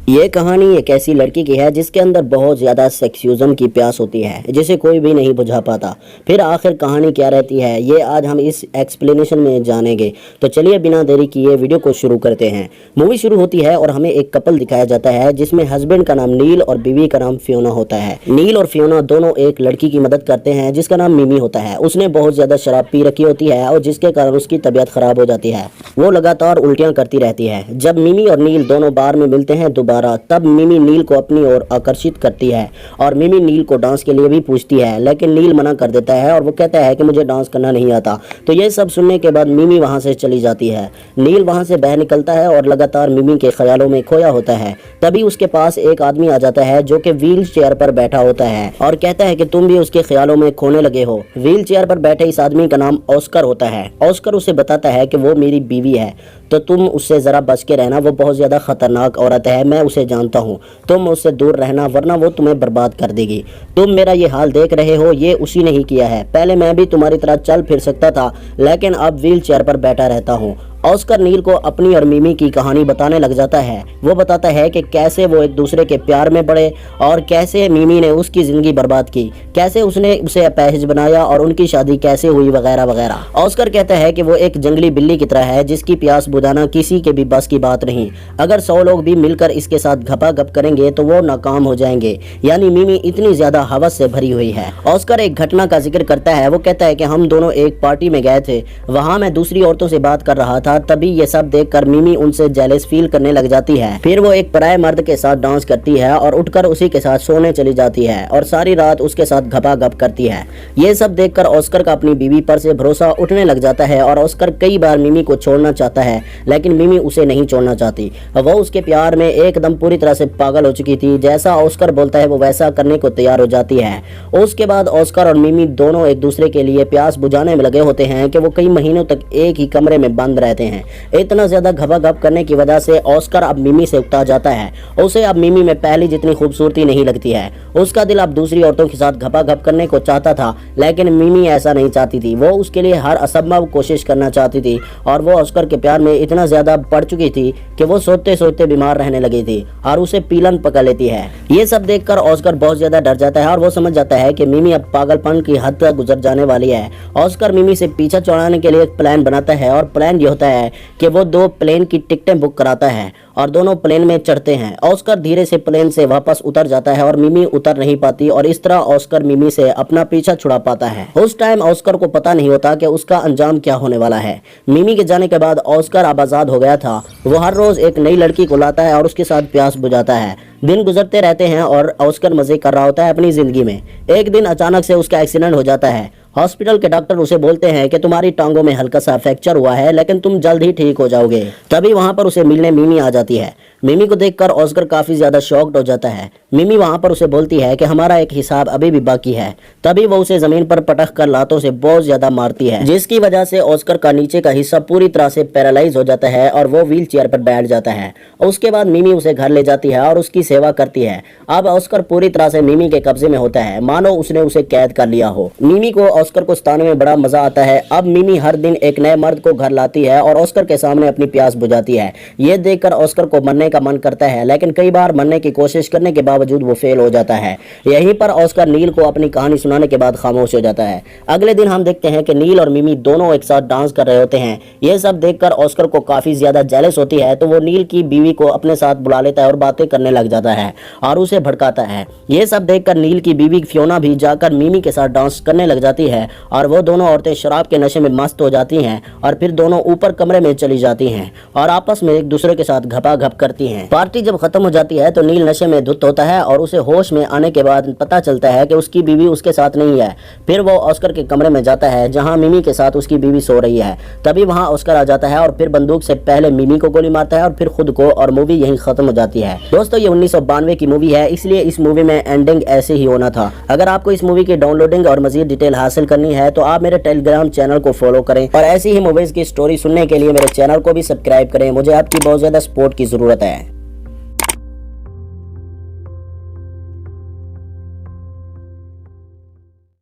ये कहानी एक ऐसी लड़की की है जिसके अंदर बहुत ज़्यादा सेक्सिज्म की प्यास होती है जिसे कोई भी नहीं बुझा पाता। फिर आखिर कहानी क्या रहती है ये आज हम इस एक्सप्लेनेशन में जानेंगे। तो चलिए बिना देरी किए वीडियो को शुरू करते हैं। मूवी शुरू होती है और हमें एक कपल दिखाया जाता है जिसमें हस्बैंड का नाम नील और बीवी का नाम फियोना होता है। नील और फियोना दोनों एक लड़की की मदद करते हैं जिसका नाम मिमी होता है। उसने बहुत ज़्यादा शराब पी रखी होती है और जिसके कारण उसकी तबीयत खराब हो जाती है। वो लगातार उल्टियाँ करती रहती है। जब मिमी और नील दोनों बार में मिलते हैं दोबारा, तब मिमी नील को अपनी ओर आकर्षित करती है और मिमी नील को डांस के लिए भी पूछती है, लेकिन नील मना कर देता है और वो कहता है कि मुझे डांस करना नहीं आता। तो ये सब सुनने के बाद मिमी वहां से चली जाती है। नील वहां से बाहर निकलता है और लगातार मिमी के ख्यालों में खोया होता है। तभी उसके पास एक आदमी आ जाता है जो कि व्हील चेयर पर बैठा होता है और कहता है कि तुम भी उसके ख्यालों में खोने लगे हो। व्हील चेयर पर बैठे इस आदमी का नाम ऑस्कर होता है। ऑस्कर उसे बताता है कि वो मेरी बीवी है, तो तुम उससे जरा बच के रहना, वो बहुत ज्यादा खतरनाक औरत है, मैं उसे जानता हूँ। तुम उससे दूर रहना वरना वो तुम्हें बर्बाद कर देगी। तुम मेरा ये हाल देख रहे हो, ये उसी ने ही किया है। पहले मैं भी तुम्हारी तरह चल फिर सकता था, लेकिन अब व्हील चेयर पर बैठा रहता हूँ। ऑस्कर नील को अपनी और मिमी की कहानी बताने लग जाता है। वो बताता है कि कैसे वो एक दूसरे के प्यार में पड़े और कैसे मिमी ने उसकी जिंदगी बर्बाद की, कैसे उसने उसे अपाहिज बनाया और उनकी शादी कैसे हुई वगैरह वगैरह। ऑस्कर कहता है कि वो एक जंगली बिल्ली की तरह है जिसकी प्यास बुझाना किसी के भी बस की बात नहीं। अगर 100 लोग भी मिलकर इसके साथ घपाघप करेंगे तो वो नाकाम हो जाएंगे। यानी मिमी इतनी ज्यादा हवस से भरी हुई है। ऑस्कर एक घटना का जिक्र करता है। वो कहता है कि हम दोनों एक पार्टी में गए थे, वहाँ मैं दूसरी औरतों से बात कर रहा था। तभी ये सब देखकर मिमी उनसे जेलस फील करने लग जाती है। फिर वो एक पराये मर्द के साथ डांस करती है और उठकर उसी के साथ सोने चली जाती है और सारी रात उसके साथ घपाघप करती है। ये सब देखकर ऑस्कर का अपनी बीवी पर से भरोसा उठने लग जाता है और ऑस्कर कई बार मिमी को छोड़ना चाहता है, लेकिन मिमी उसे नहीं छोड़ना चाहती। वो उसके प्यार में एकदम पूरी तरह से पागल हो चुकी थी। जैसा ऑस्कर बोलता है वो वैसा करने को तैयार हो जाती है। उसके बाद ऑस्कर और मिमी दोनों एक दूसरे के लिए प्यास बुझाने में लगे होते हैं कि वो कई महीनों तक एक ही कमरे में बंद रहते हैं। इतना ज्यादा घपाघप करने की वजह से ऑस्कर अब मिमी से उकता जाता है। उसे अब मिमी में पहली जितनी खूबसूरती नहीं लगती है। उसका दिल अब दूसरी औरतों के साथ घपाघप करने को चाहता था, लेकिन मिमी ऐसा नहीं चाहती थी। वो उसके लिए हर असंभव कोशिश करना चाहती थी और वो ऑस्कर के प्यार में इतना ज्यादा पड़ चुकी थी कि वो सोते सोते बीमार रहने लगी थी और उसे पीलन पकड़ लेती है। ये सब देखकर ऑस्कर बहुत ज्यादा डर जाता है और वो समझ जाता है कि मिमी अब पागलपन की हद तक गुजर जाने वाली है। ऑस्कर मिमी से पीछा छुड़ाने के लिए एक प्लान बनाता है और प्लान ये होता है कि वो 2 प्लेन की टिकटें बुक कराता है और दोनों प्लेन में चढ़ते हैं। ऑस्कर धीरे से प्लेन से वापस उतर जाता है और मिमी उतर नहीं पाती और इस तरह ऑस्कर मिमी से अपना पीछा छुड़ा पाता है। उस टाइम ऑस्कर को पता नहीं होता कि उसका अंजाम क्या होने वाला है। मिमी के जाने के बाद ऑस्कर अब आजाद हो गया था। वो हर रोज एक नई लड़की को लाता है और उसके साथ प्यास बुझाता है। दिन गुजरते रहते हैं और ऑस्कर मजे कर रहा होता है अपनी जिंदगी में। एक दिन अचानक से उसका एक्सीडेंट हो जाता है। हॉस्पिटल के डॉक्टर उसे बोलते हैं कि तुम्हारी टांगों में हल्का सा फ्रैक्चर हुआ है, लेकिन तुम जल्द ही ठीक हो जाओगे। तभी वहां पर उसे मिलने मिमी आ जाती है। मिमी को देखकर ऑस्कर काफी ज्यादा शॉक्ड हो जाता है। मिमी वहां पर उसे बोलती है कि हमारा एक हिसाब अभी भी बाकी है। तभी वो उसे जमीन पर पटक कर लातों से बहुत ज्यादा मारती है, जिसकी वजह से ऑस्कर का नीचे का हिस्सा पूरी तरह से पैरालाइज हो जाता है और वो व्हील चेयर पर बैठ जाता है। उसके बाद मिमी उसे घर ले जाती है और उसकी सेवा करती है। अब ऑस्कर पूरी तरह से मिमी के कब्जे में होता है, मानो उसने उसे कैद कर लिया हो। मिमी को ऑस्कर को सताने में बड़ा मजा आता है। अब मिमी हर दिन एक नए मर्द को घर लाती है और ऑस्कर के सामने अपनी प्यास बुझाती है। ये देखकर ऑस्कर को मरने का मन करता है, लेकिन कई बार मरने की कोशिश करने के बावजूद वो फेल हो जाता है। यहीं पर ऑस्कर नील को अपनी कहानी सुनाने के बाद खामोश हो जाता है। अगले दिन हम देखते हैं कि नील और मिमी दोनों एक साथ डांस कर रहे होते हैं। ये सब देखकर ऑस्कर को काफी ज्यादा जेलस होती है, तो वो नील की बीवी को अपने साथ बुला लेता है और बातें करने लग जाता है और उसे भड़काता है। ये सब देखकर नील की बीवी फियोना भी जाकर मिमी के साथ डांस करने लग जाती है और वो दोनों औरतें शराब के नशे में मस्त हो जाती हैं और फिर दोनों ऊपर कमरे में चली जाती हैं और आपस में एक दूसरे के साथ घपाघप करती हैं। पार्टी जब खत्म हो जाती है तो नील नशे में धुत होता है और उसे होश में आने के बाद पता चलता है कि उसकी बीवी उसके साथ नहीं है। फिर वो ऑस्कर के कमरे में जाता है जहां मिमी के साथ उसकी बीवी सो रही है। तभी वहां ऑस्कर आ जाता है और फिर बंदूक से पहले मिमी को गोली मारता है और फिर खुद को, और मूवी यहीं खत्म हो जाती है। दोस्तों, ये 1992 की मूवी है, इसलिए इस मूवी में एंडिंग ऐसे ही होना था। अगर आपको इस मूवी की डाउनलोडिंग और मजीद डिटेल हासिल करनी है तो आप मेरे टेलीग्राम चैनल को फॉलो करें और ऐसी ही मूवीज की स्टोरी सुनने के लिए मेरे चैनल को भी सब्सक्राइब करें। मुझे आपकी बहुत ज्यादा सपोर्ट की जरूरत है।